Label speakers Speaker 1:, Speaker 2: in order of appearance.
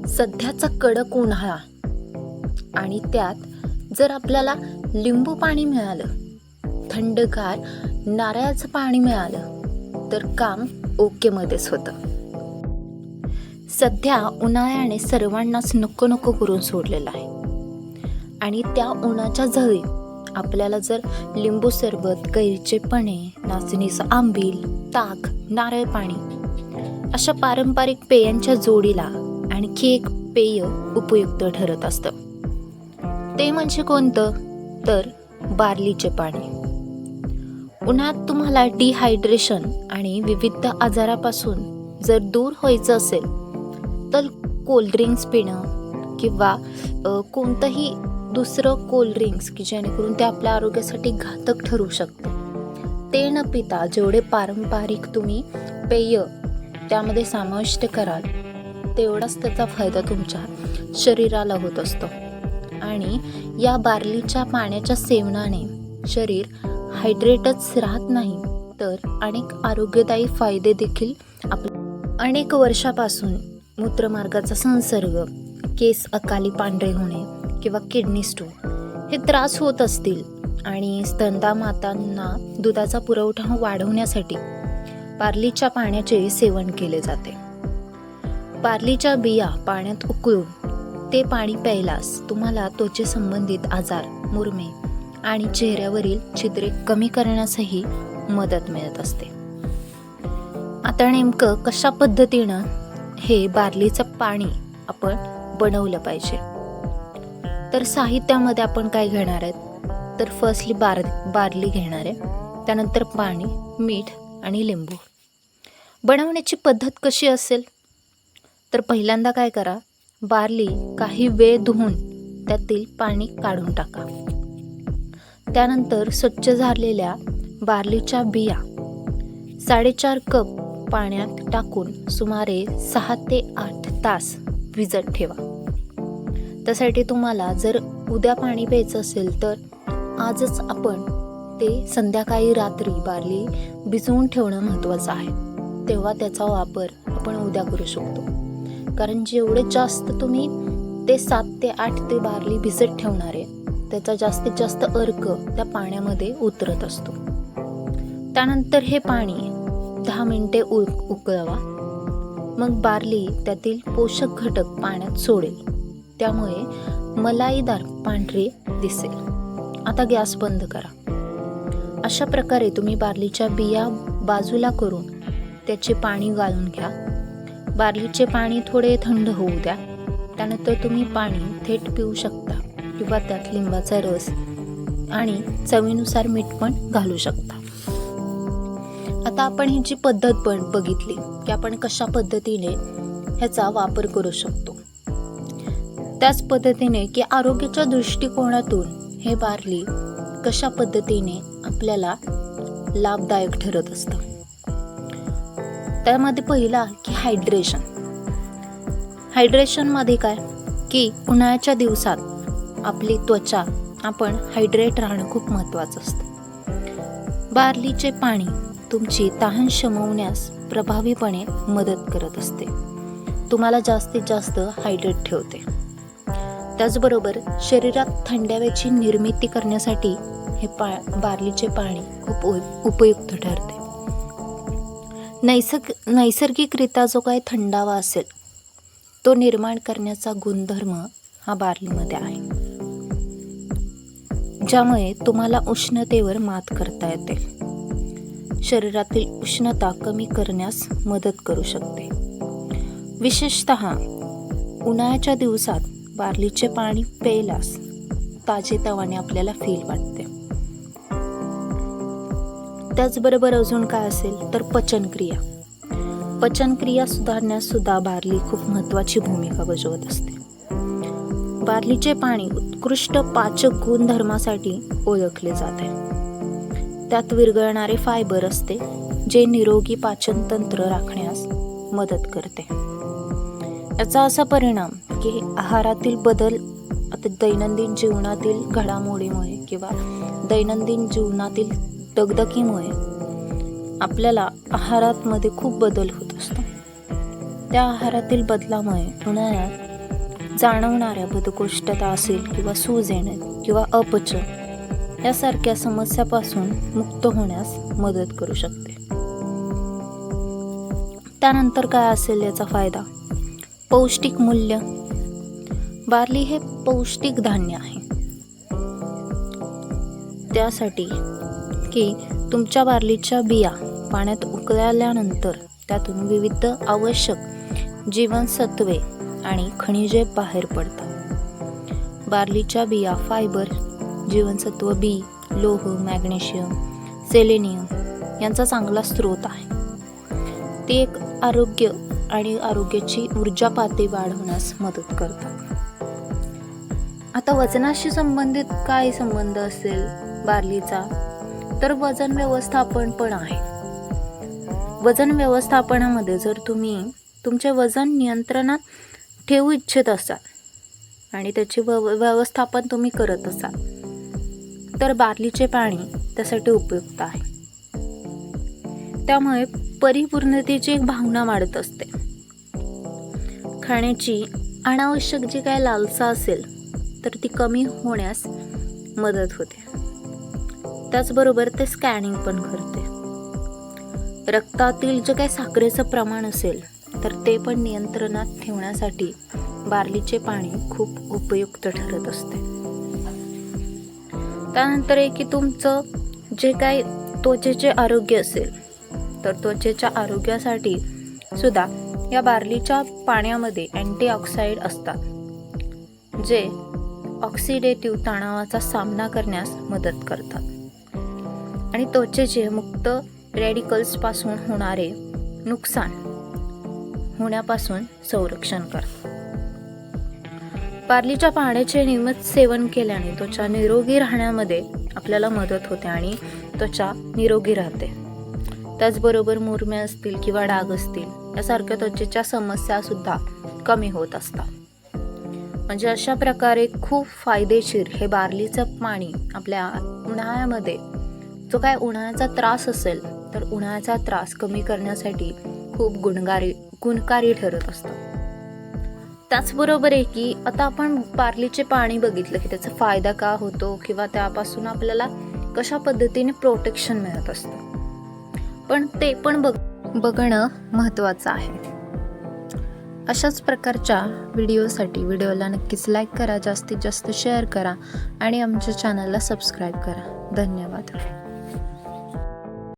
Speaker 1: सध्याचा कडक उन्हाळा आणि त्यात जर आपल्याला लिंबू पाणी मिळालं, थंडगार नारळाचं पाणी मिळालं तर काम ओकेमध्येच होतं. सध्या उन्हाळ्याने सर्वांनाच नको नको करून सोडलेलं आहे आणि त्या उन्हाच्या झळी आपल्याला जर लिंबू सरबत, कैरीचे पने, नाचणीचं आंबील, ताक, नारळ पाणी अशा पारंपरिक पेयांच्या जोडीला आणखी एक पेय उपयुक्त ठरत असतं. ते म्हणजे कोणतं? तर बार्लीचे पाणी. उन्हात तुम्हाला डिहायड्रेशन आणि विविध आजारापासून जर दूर व्हायचं असेल तर कोल्ड्रिंक्स पिणं किंवा कोणतंही दुसरं कोल्ड्रिंक्स की जेणेकरून ते आपल्या आरोग्यासाठी घातक ठरू शकतं, ते न पिता जेवढे पारंपरिक तुम्ही पेय त्यामध्ये समाविष्ट कराल तेवढाच त्याचा फायदा तुमच्या शरीराला होत असतो. आणि या बार्लीच्या पाण्याच्या सेवनाने शरीर हायड्रेटच राहत नाही तर अनेक आरोग्यदायी फायदे देखील अनेक वर्षापासून मूत्रमार्गाचा संसर्ग, केस अकाली पांढरे होणे किंवा किडनी स्टोन हे त्रास होत असतील आणि स्तनदा मातांना दुधाचा पुरवठा वाढवण्यासाठी बार्लीच्या पाण्याचे सेवन केले जाते. बार्लीच्या बिया पाण्यात उकळून ते पाणी प्यायलास तुम्हाला त्वचेसंबंधित आजार, मुरमे आणि चेहऱ्यावरील छिद्रे कमी करण्यासही मदत मिळत असते. आता नेमकं कशा पद्धतीनं हे बार्लीचं पाणी आपण बनवलं पाहिजे? तर साहित्यामध्ये आपण काय घेणार आहेत? तर फर्स्टली बार्ली घेणार आहे, त्यानंतर पाणी, मीठ आणि लिंबू. बनवण्याची पद्धत कशी असेल? तर पहिल्यांदा काय करा, बार्ली काही वेळ धुवून त्यातील पाणी काढून टाका. त्यानंतर स्वच्छ झालेल्या बार्लीच्या बिया 4.5 कप पाण्यात टाकून सुमारे 6 ते 8 तास भिजत ठेवा. त्यासाठी तुम्हाला जर उद्या पाणी प्यायचं असेल तर आजच आपण ते संध्याकाळी रात्री बार्ली भिजवून ठेवणं महत्त्वाचं आहे. तेव्हा त्याचा वापर आपण उद्या करू शकतो. कारण जेवढे जास्त तुम्ही ते 7 ते 8 ते बार्ली भिजत ठेवणार आहे त्याचा जास्तीत जास्त अर्क त्या पाण्यामध्ये उतरत असतो. त्यानंतर हे पाणी 10 मिनिटे उकळवा. मग बार्ली त्यातील पोषक घटक पाण्यात सोडेल, त्यामुळे मलाईदार पांढरे दिसेल. आता गॅस बंद करा. अशा प्रकारे तुम्ही बार्लीच्या बिया बाजूला करून त्याचे पाणी गाळून घ्या. बार्लीचे पाणी थोडे थंड होऊ द्या. त्यानंतर तुम्ही पाणी थेट पिऊ शकता किंवा त्यात लिंबाचा रस आणि चवीनुसार मीठ पण घालू शकता. आता आपण ही जी पद्धत पण बघितली की आपण कशा पद्धतीने ह्याचा वापर करू शकतो. त्याच पद्धतीने की आरोग्याच्या दृष्टिकोनातून हे बार्ली कशा पद्धतीने आपल्याला लाभदायक ठरत असतं. त्यामध्ये पहिला की हायड्रेशनमध्ये काय की उन्हाळ्याच्या दिवसात आपली त्वचा आपण हायड्रेट राहणं खूप महत्त्वाचं असतं. बार्लीचे पाणी तुमची तहान शमवण्यास प्रभावीपणे मदत करत असते, तुम्हाला जास्तीत जास्त हायड्रेट ठेवते. त्याचबरोबर शरीरात थंडाव्याची निर्मिती करण्यासाठी हे बार्लीचे पाणी खूप उपयुक्त ठरते. नैसर्गिकरित्या जो काही थंडावा असेल तो निर्माण करण्याचा गुणधर्म हा बार्लीमध्ये आहे, ज्यामुळे तुम्हाला उष्णतेवर मात करता येते, शरीरातील उष्णता कमी करण्यास मदत करू शकते. विशेषतः उन्हाळ्याच्या दिवसात बार्लीचे पाणी प्यायलास ताजेतवाने आपल्याला फील वाटते. त्याचबरोबर अजून काय असेल तर पचनक्रिया सुधारण्यास सुद्धा बार्ली खूप महत्त्वाची भूमिका बजावत असते. बार्लीचे पाणी उत्कृष्ट पाचक गुणधर्मासाठी ओळखले जाते. त्यात विरघळणारे फायबर असते जे निरोगी पाचनतंत्र राखण्यास मदत करते. याचा असा परिणाम की आहारातील बदल आता दैनंदिन जीवनातील घडामोडीमुळे किंवा दैनंदिन जीवनातील दगदगीमुळे आपल्याला आहारामध्ये खूप बदल होत असतो. त्या आहारातील बदलामुळे उन्हाळ्यात जाणवणाऱ्या बद्धकोष्ठता असेल किंवा सूज येणे किंवा अपचन यासारख्या समस्यापासून मुक्त होण्यास मदत करू शकते. त्यानंतर काय असेल याचा फायदा? पौष्टिक मूल्य. बार्ली हे पौष्टिक धान्य आहे. त्यासाठी की तुमच्या बार्लीच्या बिया पाण्यात उकळल्यानंतर त्यातून विविध आवश्यक जीवनसत्वे आणि खनिजे बाहेर पडतात. बार्लीच्या बिया फायबर, जीवनसत्व बी, लोह, मॅग्नेशियम, सेलेनियम यांचा चांगला स्रोत आहे. ते एक आरोग्य आणि आरोग्याची ऊर्जा पातळी वाढवण्यास मदत करतात. आता वजनाशी संबंधित काय संबंध असेल बार्लीचा? तर वजन व्यवस्थापन पण आहे. वजन व्यवस्थापनामध्ये जर तुम्ही तुमचे वजन नियंत्रणात ठेवू इच्छित असाल आणि त्याचे व्यवस्थापन तुम्ही करत असाल तर बार्लीचे पाणी त्यासाठी उपयुक्त आहे. त्यामुळे परिपूर्णतेची एक भावना वाढत असते. खाण्याची अनावश्यक जी काय लालसा असेल तर ती कमी होण्यास मदत होते. त्याचबरोबर ते स्कॅनिंग पण करते. रक्तातील जे काही साखरेचं प्रमाण असेल तर ते पण नियंत्रणात ठेवण्यासाठी बार्लीचे पाणी खूप उपयुक्त ठरत असते. त्यानंतर आहे की तुमचं जे काही त्वचेचे आरोग्य असेल तर त्वचेच्या आरोग्यासाठी सुद्धा या बार्लीच्या पाण्यामध्ये अँटीऑक्सिडंट असतात जे ऑक्सिडेटिव्ह तणावाचा सामना करण्यास मदत करतात आणि त्वचेचे मुक्त रॅडिकल्सपासून होणारे नुकसान होण्यापासून संरक्षण करतात. बार्लीच्या पाण्याचे नियमित सेवन केल्याने त्वचा निरोगी राहण्यामध्ये आपल्याला मदत होते आणि त्वचा निरोगी राहते. त्याचबरोबर मुरमे असतील किंवा डाग असतील यासारख्या त्वचेच्या समस्या सुद्धा कमी होत असतात. म्हणजे अशा प्रकारे खूप फायदेशीर हे बार्लीचं पाणी आपल्या उन्हाळ्यामध्ये जो काय उन्हाळ्याचा त्रास असेल तर उन्हाळ्याचा त्रास कमी करण्यासाठी खूप गुणकारी ठरत असतं. त्याचबरोबर आहे की आता आपण बार्लीचे पाणी बघितलं की त्याचा फायदा का होतो किंवा त्यापासून आपल्याला कशा पद्धतीने प्रोटेक्शन मिळत असतं, पण ते पण बघणं महत्त्वाचं आहे. अशाच प्रकारच्या व्हिडिओला नक्कीच लाईक करा, जास्तीत जास्त शेअर करा आणि आमच्या चॅनलला सबस्क्राईब करा. धन्यवाद.